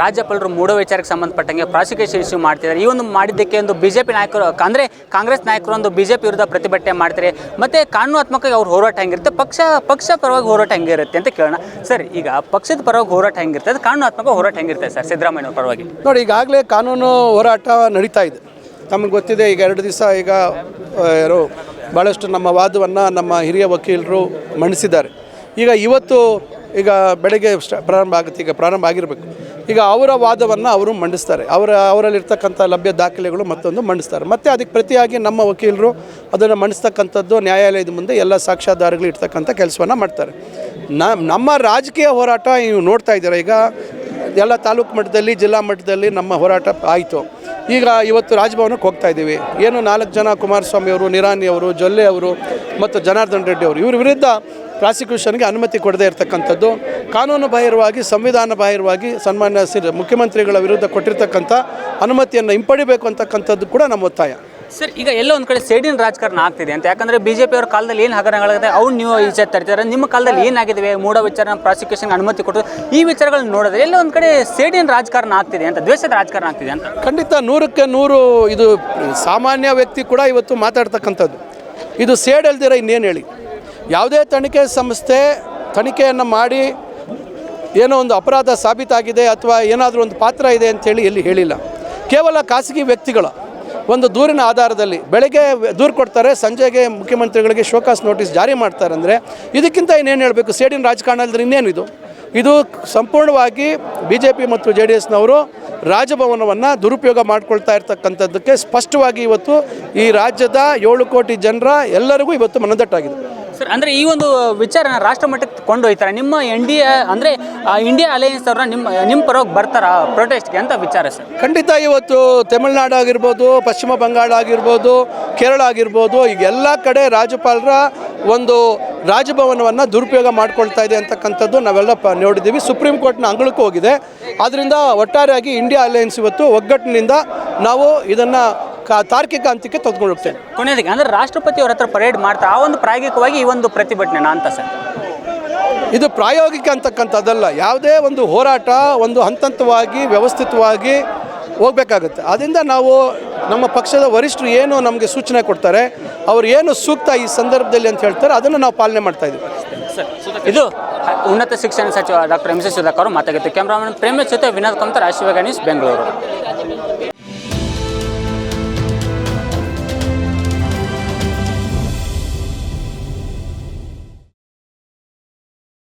ರಾಜ್ಯಪಾಲರು ಮೂಡೋ ವಿಚಾರಕ್ಕೆ ಸಂಬಂಧಪಟ್ಟಂಗೆ ಪ್ರಾಸಿಕ್ಯೂಷನ್ ಇಶ್ಯೂ ಮಾಡ್ತಿದ್ದಾರೆ. ಈ ಒಂದು ಮಾಡಿದ್ದಕ್ಕೆ ಒಂದು ಬಿಜೆಪಿ ನಾಯಕರು ಅಂದರೆ ಕಾಂಗ್ರೆಸ್ ನಾಯಕರು ಒಂದು ಬಿಜೆಪಿ ವಿರುದ್ಧ ಪ್ರತಿಭಟನೆ ಮಾಡ್ತಾರೆ. ಮತ್ತು ಕಾನೂನಾತ್ಮಕವಾಗಿ ಅವ್ರ ಹೋರಾಟ ಹೆಂಗಿರುತ್ತೆ, ಪಕ್ಷ ಪರವಾಗಿ ಹೋರಾಟ ಹೆಂಗಿರುತ್ತೆ ಅಂತ ಕೇಳೋಣ. ಸರ್, ಈಗ ಪಕ್ಷದ ಪರವಾಗಿ ಹೋರಾಟ ಹೆಂಗಿರುತ್ತೆ, ಅದು ಕಾನೂನಾತ್ಮಕ ಹೋರಾಟ ಹೆಂಗಿರುತ್ತೆ ಸರ್ ಸಿದ್ದರಾಮಯ್ಯ ಪರವಾಗಿ? ನೋಡಿ, ಈಗಾಗಲೇ ಕಾನೂನು ಹೋರಾಟ ನಡೀತಾ ಇದೆ. ತಮಗೆ ಗೊತ್ತಿದೆ, ಈಗ 2 ದಿವಸ ಈಗ ಭಾಳಷ್ಟು ನಮ್ಮ ವಾದವನ್ನು ನಮ್ಮ ಹಿರಿಯ ವಕೀಲರು ಮಂಡಿಸಿದ್ದಾರೆ. ಇವತ್ತು ಬೆಳಗ್ಗೆ ಪ್ರಾರಂಭ ಆಗುತ್ತೆ. ಪ್ರಾರಂಭ ಆಗಿರಬೇಕು. ಅವರ ವಾದವನ್ನು ಅವರು ಮಂಡಿಸ್ತಾರೆ. ಅವರಲ್ಲಿರ್ತಕ್ಕಂಥ ಲಭ್ಯ ದಾಖಲೆಗಳು ಮತ್ತೊಂದು ಮಂಡಿಸ್ತಾರೆ. ಮತ್ತು ಅದಕ್ಕೆ ಪ್ರತಿಯಾಗಿ ನಮ್ಮ ವಕೀಲರು ಅದನ್ನು ಮಂಡಿಸ್ತಕ್ಕಂಥದ್ದು ನ್ಯಾಯಾಲಯದ ಮುಂದೆ ಎಲ್ಲ ಸಾಕ್ಷ್ಯಾಧಾರಗಳು ಇರ್ತಕ್ಕಂಥ ಕೆಲಸವನ್ನು ಮಾಡ್ತಾರೆ. ನಮ್ಮ ರಾಜಕೀಯ ಹೋರಾಟ ನೀವು ನೋಡ್ತಾ ಇದ್ದೀರ. ಎಲ್ಲ ತಾಲೂಕು ಮಟ್ಟದಲ್ಲಿ, ಜಿಲ್ಲಾ ಮಟ್ಟದಲ್ಲಿ ನಮ್ಮ ಹೋರಾಟ ಆಯಿತು. ಇವತ್ತು ರಾಜಭವನಕ್ಕೆ ಹೋಗ್ತಾ ಇದ್ದೀವಿ. 4 ಜನ, ಕುಮಾರಸ್ವಾಮಿ ಅವರು, ನಿರಾನಿ ಅವರು, ಜೊಲ್ಲೆ ಅವರು ಮತ್ತು ಜನಾರ್ದನ್ ರೆಡ್ಡಿ ಅವರು, ಇವ್ರ ವಿರುದ್ಧ ಪ್ರಾಸಿಕ್ಯೂಷನ್ಗೆ ಅನುಮತಿ ಕೊಡದೇ ಇರತಕ್ಕಂಥದ್ದು, ಕಾನೂನು ಬಾಹಿರವಾಗಿ, ಸಂವಿಧಾನ ಬಾಹಿರವಾಗಿ ಸನ್ಮಾನ್ಯ ಮುಖ್ಯಮಂತ್ರಿಗಳ ವಿರುದ್ಧ ಕೊಟ್ಟಿರ್ತಕ್ಕಂಥ ಅನುಮತಿಯನ್ನು ಹಿಂಪಡಿಬೇಕು ಅಂತಕ್ಕಂಥದ್ದು ಕೂಡ ನಮ್ಮ ಒತ್ತಾಯ. ಸರ್, ಎಲ್ಲೋ ಒಂದು ಕಡೆ ಸೇಡಿನ ರಾಜಕಾರಣ ಆಗ್ತಿದೆ ಅಂತ. ಯಾಕಂದರೆ ಬಿಜೆಪಿ ಅವ್ರ ಕಾಲದಲ್ಲಿ ಏನು ಹಗರಣಗಳಿದೆ ಅವ್ನು ನೀವು ಈಚೆ ತರ್ತಿದ್ದಾರೆ. ನಿಮ್ಮ ಕಾಲದಲ್ಲಿ ಏನಾಗಿವೆ, ಮೂಡೋ ವಿಚಾರ ಪ್ರಾಸಿಕ್ಯೂಷನ್ಗೆ ಅನುಮತಿ ಕೊಟ್ಟು ಈ ವಿಚಾರಗಳನ್ನ ನೋಡಿದ್ರೆ ಎಲ್ಲೋ ಒಂದು ಕಡೆ ಸೇಡಿನ ರಾಜಕಾರಣ ಆಗ್ತಿದೆ ಅಂತ, ದ್ವೇಷದ ರಾಜಕಾರಣ ಆಗ್ತಿದೆ ಅಂತ. ಖಂಡಿತ 100ಕ್ಕೆ 100 ಇದು ಸಾಮಾನ್ಯ ವ್ಯಕ್ತಿ ಕೂಡ ಇವತ್ತು ಮಾತಾಡ್ತಕ್ಕಂಥದ್ದು. ಇದು ಸೇಡಲ್ದಿರ ಇನ್ನೇನು ಹೇಳಿ? ಯಾವುದೇ ತನಿಖೆ ಸಂಸ್ಥೆ ತನಿಖೆಯನ್ನು ಮಾಡಿ ಏನೋ ಒಂದು ಅಪರಾಧ ಸಾಬೀತಾಗಿದೆ ಅಥವಾ ಏನಾದರೂ ಒಂದು ಪಾತ್ರ ಇದೆ ಅಂಥೇಳಿ ಎಲ್ಲಿ ಹೇಳಿಲ್ಲ. ಕೇವಲ ಖಾಸಗಿ ವ್ಯಕ್ತಿಗಳ ಒಂದು ದೂರಿನ ಆಧಾರದಲ್ಲಿ ಬೆಳಗ್ಗೆ ದೂರು ಕೊಡ್ತಾರೆ, ಸಂಜೆಗೆ ಮುಖ್ಯಮಂತ್ರಿಗಳಿಗೆ ಶೋಕಾಸ್ ನೋಟಿಸ್ ಜಾರಿ ಮಾಡ್ತಾರೆ. ಅಂದರೆ ಇದಕ್ಕಿಂತ ಇನ್ನೇನು ಹೇಳಬೇಕು? ಸೇಡಿನ ರಾಜಕಾರಣ ಅಲ್ಲದ್ರೆ ಇನ್ನೇನಿದು? ಇದು ಸಂಪೂರ್ಣವಾಗಿ BJP ಮತ್ತು JDSನವರು ರಾಜಭವನವನ್ನು ದುರುಪಯೋಗ ಮಾಡ್ಕೊಳ್ತಾ ಇರ್ತಕ್ಕಂಥದ್ದಕ್ಕೆ ಸ್ಪಷ್ಟವಾಗಿ ಇವತ್ತು ಈ ರಾಜ್ಯದ 7 ಕೋಟಿ ಜನರ ಎಲ್ಲರಿಗೂ ಇವತ್ತು ಮನದಟ್ಟಾಗಿದೆ. ಸರ್, ಅಂದರೆ ಈ ಒಂದು ವಿಚಾರನ ರಾಷ್ಟ್ರ ಮಟ್ಟಕ್ಕೆ ಕೊಂಡೊಯ್ತಾರೆ. ನಿಮ್ಮ NDA ಅಂದರೆ ಇಂಡಿಯಾ ಅಲಯನ್ಸ್ ಅವರ ನಿಮ್ಮ ಪರವಾಗಿ ಬರ್ತಾರ ಪ್ರೊಟೆಸ್ಟ್ಗೆ ಅಂತ ವಿಚಾರ ಸರ್? ಖಂಡಿತ. ಇವತ್ತು ತಮಿಳುನಾಡು ಆಗಿರ್ಬೋದು, ಪಶ್ಚಿಮ ಬಂಗಾಳ ಆಗಿರ್ಬೋದು, ಕೇರಳ ಆಗಿರ್ಬೋದು, ಎಲ್ಲ ಕಡೆ ರಾಜ್ಯಪಾಲರ ಒಂದು ರಾಜಭವನವನ್ನು ದುರುಪಯೋಗ ಮಾಡ್ಕೊಳ್ತಾ ಇದೆ ಅಂತಕ್ಕಂಥದ್ದು ನಾವೆಲ್ಲ ನೋಡಿದ್ದೀವಿ. ಸುಪ್ರೀಂ ಕೋರ್ಟ್ನ ಅಂಗಳಕ್ಕೂ ಹೋಗಿದೆ. ಆದ್ದರಿಂದ ಒಟ್ಟಾರೆಯಾಗಿ ಇಂಡಿಯಾ ಅಲಯನ್ಸ್ ಇವತ್ತು ಒಗ್ಗಟ್ಟಿನಿಂದ ನಾವು ಇದನ್ನು ತಾರ್ಕಿಕ ಅಂತ್ಯಕ್ಕೆ ತೆಗೆದುಕೊಂಡು ಹೋಗ್ತೇವೆ. ಕೊನೆಯದಿಗೆ ಅಂದರೆ ರಾಷ್ಟ್ರಪತಿ ಅವರ ಹತ್ರ ಪರೇಡ್ ಮಾಡ್ತಾರೆ, ಆ ಒಂದು ಪ್ರಾಯೋಗಿಕವಾಗಿ ಈ ಒಂದು ಪ್ರತಿಭಟನೆ ಅಂತ ಸರ್? ಇದು ಪ್ರಾಯೋಗಿಕ ಅಂತಕ್ಕಂಥದ್ದಲ್ಲ. ಯಾವುದೇ ಒಂದು ಹೋರಾಟ ಒಂದು ಹಂತವಾಗಿ ವ್ಯವಸ್ಥಿತವಾಗಿ ಹೋಗಬೇಕಾಗುತ್ತೆ. ಅದರಿಂದ ನಾವು ನಮ್ಮ ಪಕ್ಷದ ವರಿಷ್ಠರು ಏನು ನಮಗೆ ಸೂಚನೆ ಕೊಡ್ತಾರೆ, ಅವರು ಏನು ಸೂಕ್ತ ಈ ಸಂದರ್ಭದಲ್ಲಿ ಅಂತ ಹೇಳ್ತಾರೆ, ಅದನ್ನು ನಾವು ಪಾಲನೆ ಮಾಡ್ತಾ ಇದ್ದೀವಿ. ಇದು ಉನ್ನತ ಶಿಕ್ಷಣ ಸಚಿವ ಡಾಕ್ಟರ್ ಎಂ ಸಿ ಸುಧಾಕರ್ ಅವರು ಮಾತಾಗಿತ್ತು. ಕ್ಯಾಮ್ರಾಮನ್ ಪ್ರೇಮ ಜೊತೆ ವಿನೋದ್ ಕಮತ, ರಾಷ್ಟ್ರೀಯ ನ್ಯೂಸ್, ಬೆಂಗಳೂರು.